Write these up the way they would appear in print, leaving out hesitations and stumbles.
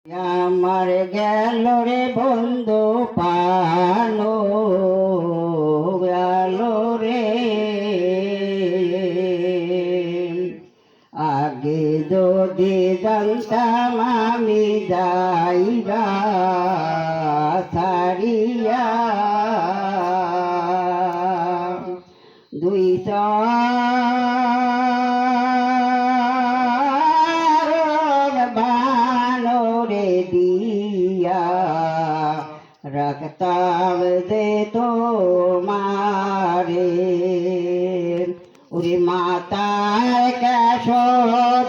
আমার গেল রে বন্ধু পানো গেল রে, আগে যদি জানতাম আমি যাইবা ছাড়িয়া, দুই বানরে দিয়া রাখতাম যে তোমারে, ওরে মাতায় কেশ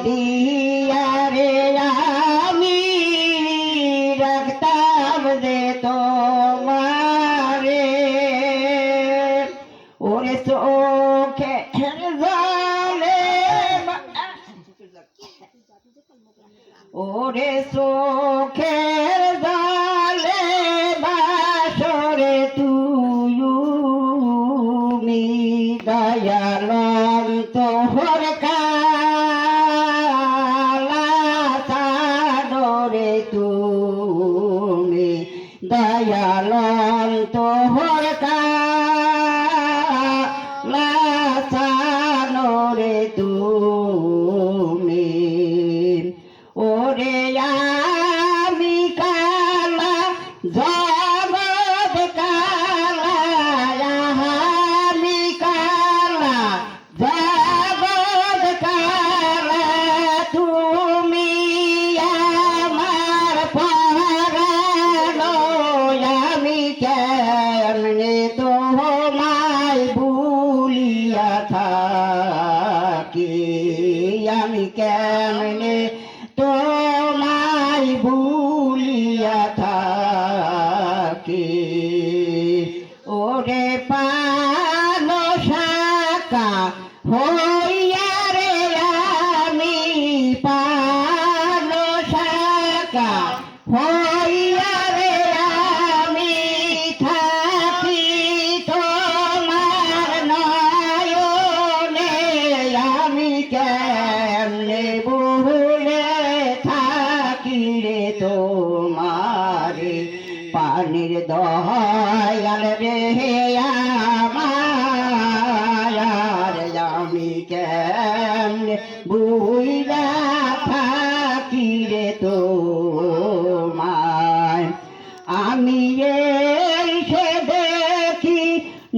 দিয়া রে আমি রাখতাম যে তোমারে, ওরে চোখে জলে ওরে চোখের জলে বাসরে তুমি দয়ালন তোহর কালা সাদরে তুমি দয়ালন তোহর কালা সাদরে তুমি, ওরে আমি কালা জগৎ কালা, আমি কালা জগৎ কালা, তুমি আমার পরানো, আমি কেমনে তোমায় ভুলিয়া থাকি, আমি কেমনে তোমায় ভুলিয়া থাকি, ওরে পানো শাখা হইয়া রে আমি পানো শাখা হইয়া রে আমি থাকি তোমার নয়নে, আমি কেমনে ভুলে থাকি রে তোমারে, পানির দয়াল রে আমার, আমি কেমনে ভুলা থাকি রে তোমায়, আমি এসে দেখি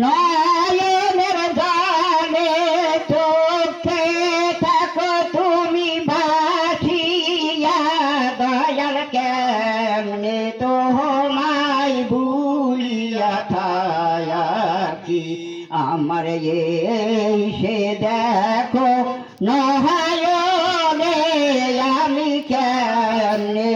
নয়নের জলে চোখে থাকো তুমি ভাসিয়া, দয়াল কেমনে তোমায় ভুলিয়া থাকি, আমার এসে দেখো নয়নে, আমি কেমনে